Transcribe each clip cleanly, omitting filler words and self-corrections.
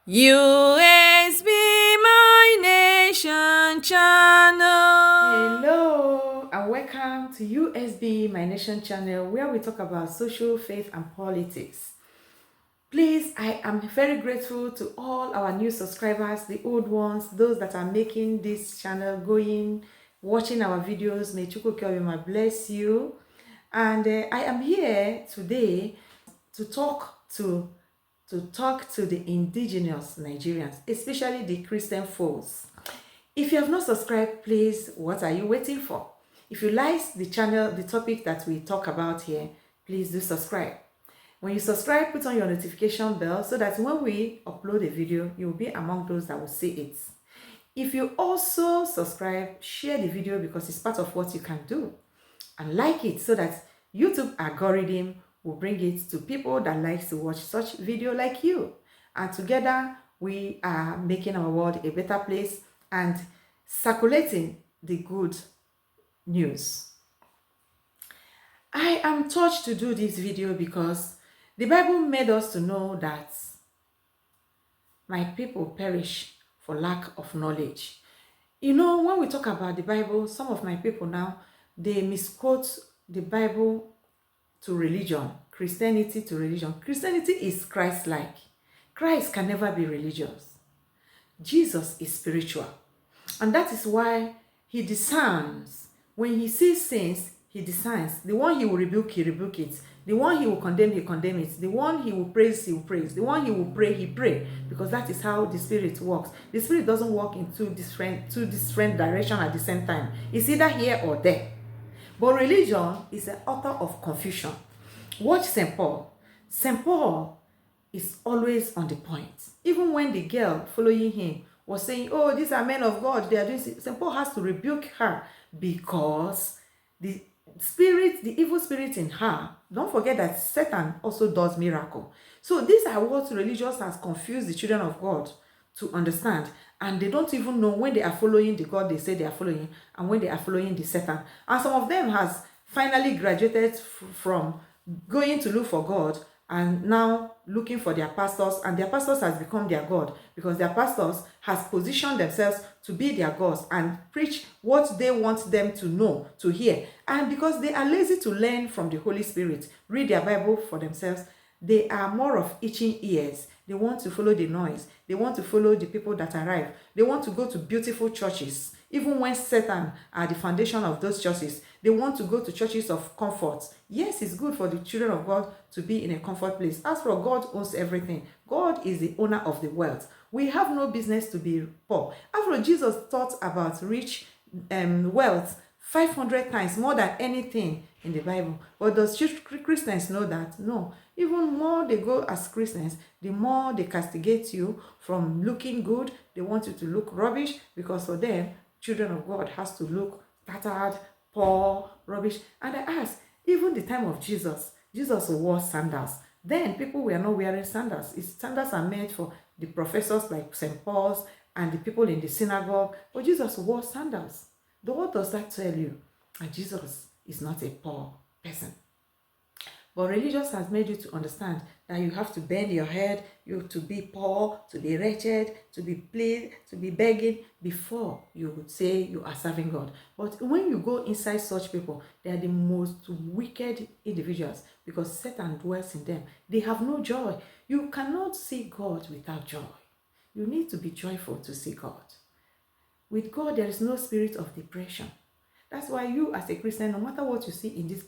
U.S.B My Nation channel. Hello and welcome to U.S.B My Nation channel, where we talk about social, faith and politics. Please, I am very grateful to all our new subscribers, the old ones, those that are making this channel going, watching our videos. May Chukwuka bless you. And I am here today to talk to the indigenous Nigerians, especially the Christian folks. If you have not subscribed, please, what are you waiting for? If you like the channel, the topic that we talk about here, please do subscribe. When you subscribe, put on your notification bell so that when we upload a video, you will be among those that will see it. If you also subscribe, share the video because it's part of what you can do. And like it so that YouTube algorithm will bring it to people that like to watch such video like you. And together, we are making our world a better place and circulating the good news. I am touched to do this video because the Bible made us to know that my people perish for lack of knowledge. You know, when we talk about the Bible, some of my people now, they misquote the Bible to religion, Christianity to religion. Christianity is Christ-like. Christ can never be religious. Jesus is spiritual. And that is why he discerns. When he sees sins, he discerns. The one he will rebuke, he rebukes it. The one he will condemn, he condemns it. The one he will praise, he will praise. The one he will pray, he pray. Because that is how the Spirit works. The Spirit doesn't work in two different directions at the same time. It's either here or there. But religion is the author of confusion. Watch St. Paul. St. Paul is always on the point. Even when the girl following him was saying, oh, these are men of God, they are doing it, St. Paul has to rebuke her because the spirit, the evil spirit in her, don't forget that Satan also does miracle. So these are what religious has confused the children of God to understand, and they don't even know when they are following the God they say they are following and when they are following the Satan. And some of them has finally graduated from going to look for God and now looking for their pastors, and their pastors has become their God because their pastors has positioned themselves to be their gods and preach what they want them to know, to hear. And because they are lazy to learn from the Holy Spirit, read their Bible for themselves, they are more of itching ears. They want to follow the noise. They want to follow the people that arrive. They want to go to beautiful churches, even when Satan are the foundation of those churches. They want to go to churches of comfort. Yes, it's good for the children of God to be in a comfort place. As for God owns everything. God is the owner of the wealth. We have no business to be poor. After Jesus thought about rich wealth 500 times more than anything in the Bible. But does Christians know that? No. Even more they go as Christians, the more they castigate you from looking good. They want you to look rubbish because for them, children of God has to look tattered, poor, rubbish. And I ask, even the time of Jesus, Jesus wore sandals. Then people were not wearing sandals. Sandals are made for the professors like St. Paul's and the people in the synagogue. But Jesus wore sandals. What does that tell you? And Jesus is not a poor person. But religious has made you to understand that you have to bend your head, you to be poor, to be wretched, to be pleased, to be begging before you would say you are serving God. But when you go inside such people, they are the most wicked individuals because Satan dwells in them. They have no joy. You cannot see God without joy. You need to be joyful to see God. With God, there is no spirit of depression. That's why you as a Christian, no matter what you see in this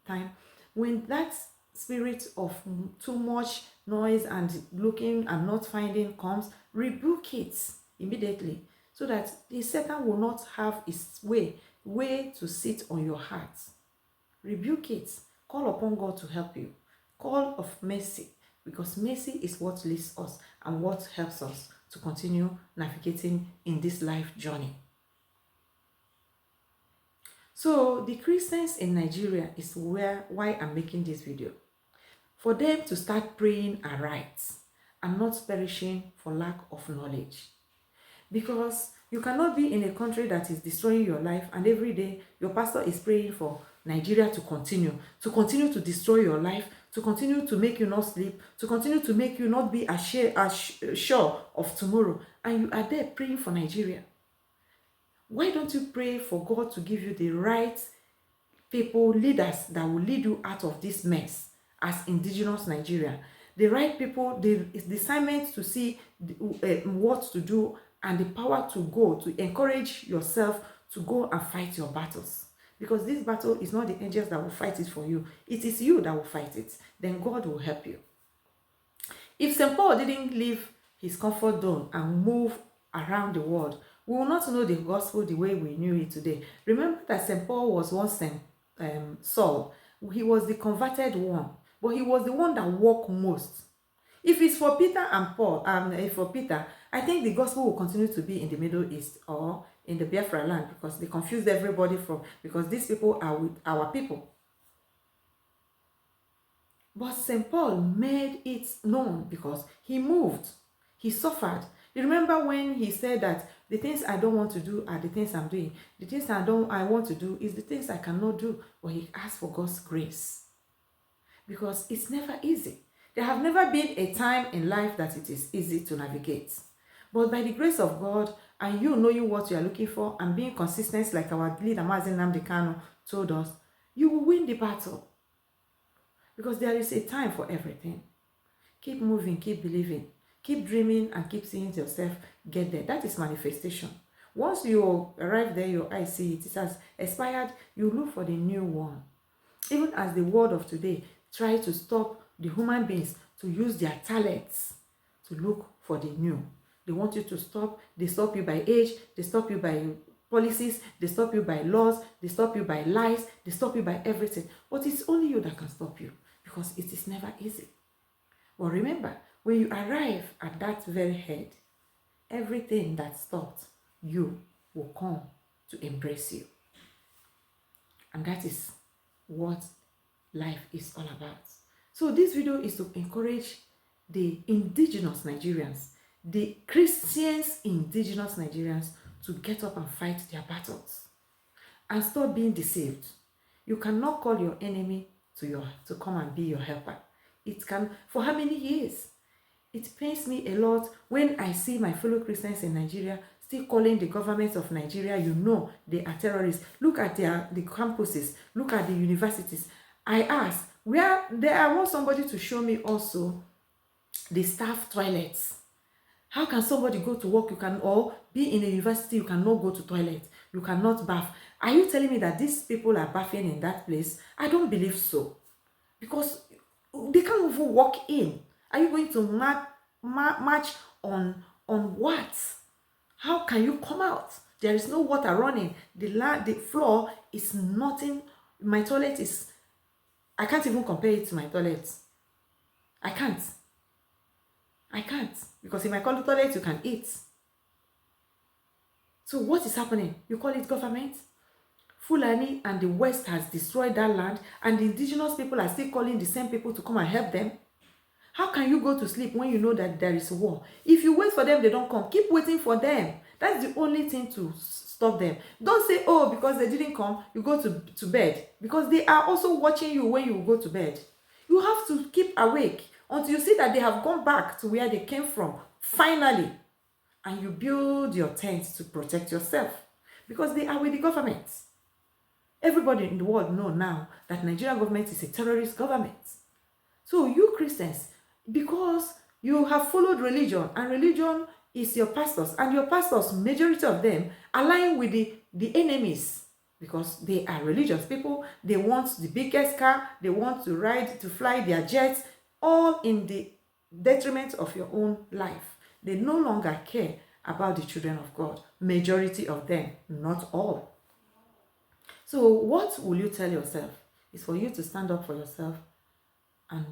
time, when that spirit of too much noise and looking and not finding comes, rebuke it immediately so that the Satan will not have its way to sit on your heart. Rebuke it. Call upon God to help you. Call of mercy, because mercy is what leads us and what helps us to continue navigating in this life journey. So the Christians in Nigeria is why I'm making this video. For them to start praying aright and not perishing for lack of knowledge. Because you cannot be in a country that is destroying your life and every day your pastor is praying for Nigeria to continue to destroy your life, to continue to make you not sleep, to continue to make you not be sure of tomorrow. And you are there praying for Nigeria. Why don't you pray for God to give you the right people, leaders that will lead you out of this mess as indigenous Nigeria? The right people, the discernment to see what to do, and the power to go, to encourage yourself to go and fight your battles. Because this battle is not the angels that will fight it for you. It is you that will fight it. Then God will help you. If St. Paul didn't leave his comfort zone and move around the world, we will not know the gospel the way we knew it today. Remember that St. Paul was once St. Saul. He was the converted one, but he was the one that walked most. If it's for Peter and Paul, for Peter, I think the gospel will continue to be in the Middle East or in the Biafra land, because they confused everybody because these people are with our people. But St. Paul made it known because he moved, he suffered. You remember when he said that the things I don't want to do are the things I'm doing. The things I want to do is the things I cannot do. But he asked for God's grace, because it's never easy. There have never been a time in life that it is easy to navigate. But by the grace of God, and you knowing what you are looking for and being consistent, like our leader Mazi Nnamdi Kanu told us, you will win the battle. Because there is a time for everything. Keep moving, keep believing, keep dreaming, and keep seeing yourself get there. That is manifestation. Once you arrive there, your eyes see it has expired, you look for the new one. Even as the world of today try to stop the human beings to use their talents to look for the new. They want you to stop. They stop you by age. They stop you by policies. They stop you by laws. They stop you by lies. They stop you by everything. But it's only you that can stop you, because it is never easy. But remember, when you arrive at that very head, everything that stopped you will come to embrace you. And that is what life is all about. So this video is to encourage the indigenous Nigerians, the Christians indigenous Nigerians, to get up and fight their battles and stop being deceived. You cannot call your enemy to come and be your helper. It can, for how many years? It pains me a lot when I see my fellow Christians in Nigeria still calling the government of Nigeria, they are terrorists. Look at the campuses, look at the universities. I ask, I want somebody to show me also the staff toilets. How can somebody go to work, or be in a university, you cannot go to toilet, you cannot bath? Are you telling me that these people are bathing in that place? I don't believe so. Because they can't even walk in. Are you going to march on what? How can you come out? There is no water running. The floor is nothing. My toilet is, I can't even compare it to my toilet. I can't. Because in my toilet, you can eat. So what is happening? You call it government? Fulani and the West has destroyed that land, and the indigenous people are still calling the same people to come and help them. How can you go to sleep when you know that there is war? If you wait for them, they don't come. Keep waiting for them. That's the only thing to stop them. Don't say, oh, because they didn't come, you go to bed. Because they are also watching you when you go to bed. You have to keep awake until you see that they have gone back to where they came from, finally. And you build your tents to protect yourself. Because they are with the government. Everybody in the world know now that Nigerian government is a terrorist government. So you Christians, because you have followed religion, and religion is your pastors, and your pastors, majority of them, align with the enemies, because they are religious people. They want the biggest car, they want to fly their jets, all in the detriment of your own life. They no longer care about the children of God. Majority of them, not all. So what will you tell yourself? Is for you to stand up for yourself and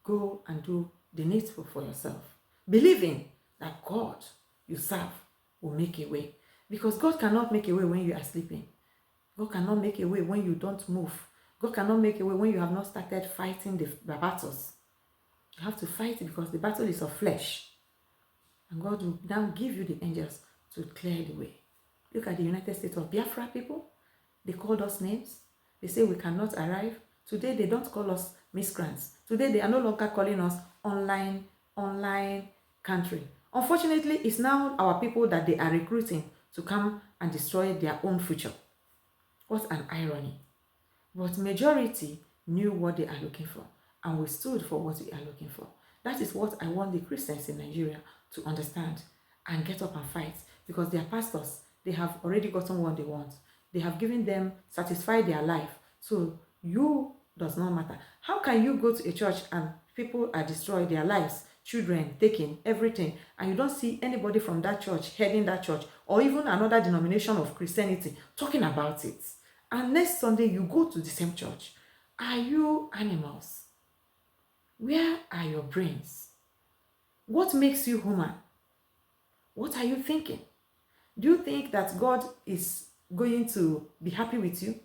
go and do the needful for yourself, believing that God you serve will make a way. Because God cannot make a way when you are sleeping. God cannot make a way when you don't move. God cannot make a way when you have not started fighting the battles. You have to fight it, because the battle is of flesh. And God will now give you the angels to clear the way. Look at the United States of Biafra people. They called us names. They say we cannot arrive. Today, they don't call us miscreants. Today, they are no longer calling us online country. Unfortunately, it's now our people that they are recruiting to come and destroy their own future. What an irony. But majority knew what they are looking for, and we stood for what we are looking for. That is what I want the Christians in Nigeria to understand and get up and fight, because their pastors, they have already gotten what they want. They have given them, satisfied their life. So you does not matter. How can you go to a church and people are destroyed, their lives, children taken, everything, and you don't see anybody from that church heading that church, or even another denomination of Christianity talking about it? And next Sunday, you go to the same church. Are you animals? Where are your brains? What makes you human? What are you thinking? Do you think that God is going to be happy with you?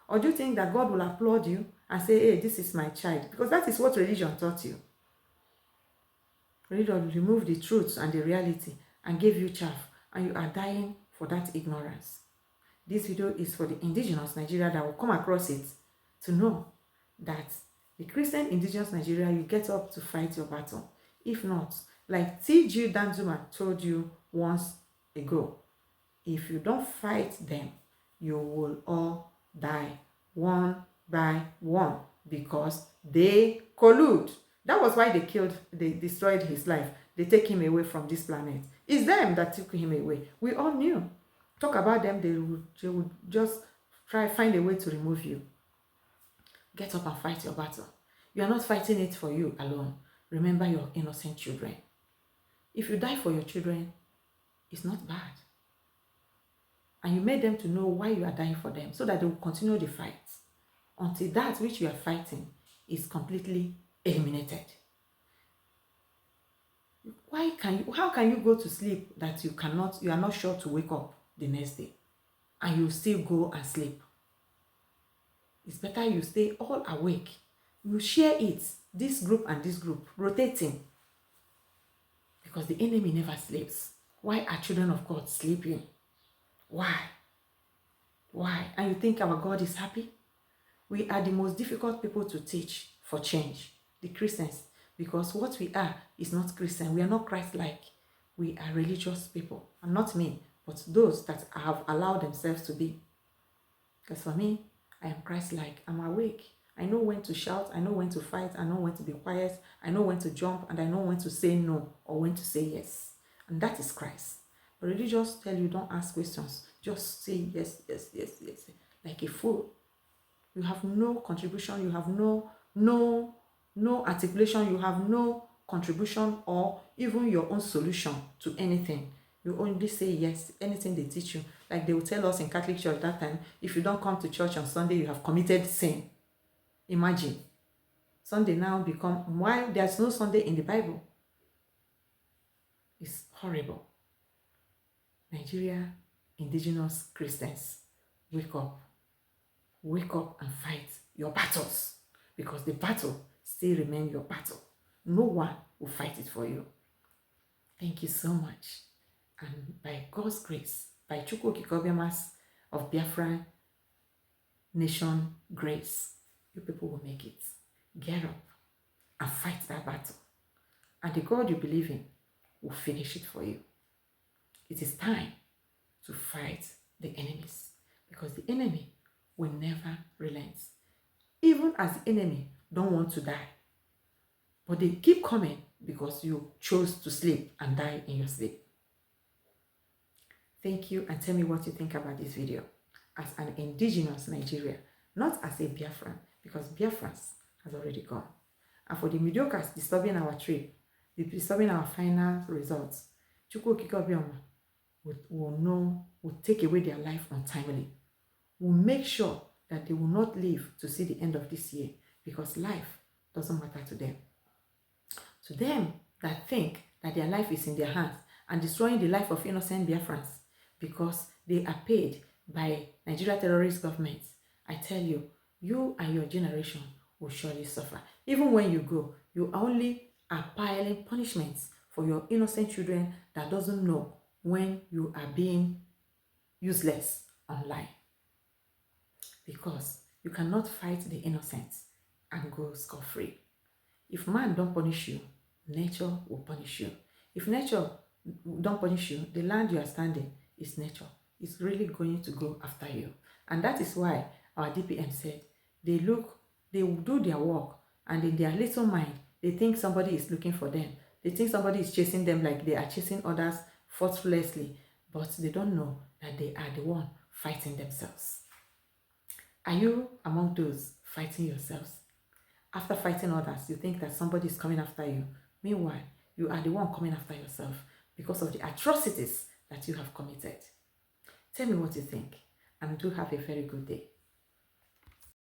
Or do you think that God will applaud you and say, hey, this is my child? Because that is what religion taught you. Religion removed the truth and the reality and gave you chaff, and you are dying for that ignorance. This video is for the indigenous Nigeria that will come across it to know that the Christian indigenous Nigeria, you get up to fight your battle. If not, like T.G. Danzuma told you once ago, if you don't fight them, you will all die one by one, because they collude. That was why they destroyed his life. They take him away from this planet. It's them that took him away. We all knew. Talk about them, they would just find a way to remove you. Get up and fight your battle. You are not fighting it for you alone. Remember your innocent children. If you die for your children, it's not bad. And you made them to know why you are dying for them, so that they will continue the fight until that which you are fighting is completely eliminated. How can you go to sleep that you are not sure to wake up the next day, and you still go and sleep? It's better you stay all awake. You share it, this group and this group, rotating, because the enemy never sleeps. Why are children of God sleeping? Why? And you think our God is happy? We are the most difficult people to teach for change, the Christians, because what we are is not Christian. We are not Christ-like. We are religious people, and not me, but those that have allowed themselves to be. Because for me, I am Christ-like. I'm awake. I know when to shout. I know when to fight. I know when to be quiet. I know when to jump, and I know when to say no or when to say yes. And that is Christ. But religious tell you don't ask questions. Just say yes, yes, yes, yes, like a fool. You have no contribution. You have no articulation. You have no contribution or even your own solution to anything. You only say yes, anything they teach you. Like they will tell us in Catholic Church that time, if you don't come to church on Sunday, you have committed sin. Imagine. Sunday now become, why there's no Sunday in the Bible? It's horrible. Nigeria, indigenous Christians, wake up. Wake up and fight your battles, because the battle still remains your battle. No one will fight it for you. Thank you so much. And by God's grace, by Chukwu Kikobiama's of Biafra Nation grace, you people will make it. Get up and fight that battle. And the God you believe in will finish it for you. It is time to fight the enemies, because the enemy will never relent. Even as the enemy don't want to die, but they keep coming because you chose to sleep and die in your sleep. Thank you, and tell me what you think about this video as an indigenous Nigeria, not as a Biafran, because Biafrans has already gone. And for the mediocres disturbing our trip, disturbing our final results, Chukwu Kikobioma will take away their life untimely. Will make sure that they will not live to see the end of this year, because life doesn't matter to them. To them that think that their life is in their hands and destroying the life of innocent Biafrans because they are paid by Nigeria terrorist governments, I tell you, you and your generation will surely suffer. Even when you go, you only are piling punishments for your innocent children that doesn't know when you are being useless online. Because you cannot fight the innocent and go scot-free. If man don't punish you, nature will punish you. If nature don't punish you, the land you are standing is nature. It's really going to go after you. And that is why our DPM said they do their work, and in their little mind, they think somebody is looking for them. They think somebody is chasing them like they are chasing others forcefully, but they don't know that they are the one fighting themselves. Are you among those fighting yourselves? After fighting others, you think that somebody is coming after you. Meanwhile, you are the one coming after yourself because of the atrocities that you have committed. Tell me what you think, and do have a very good day.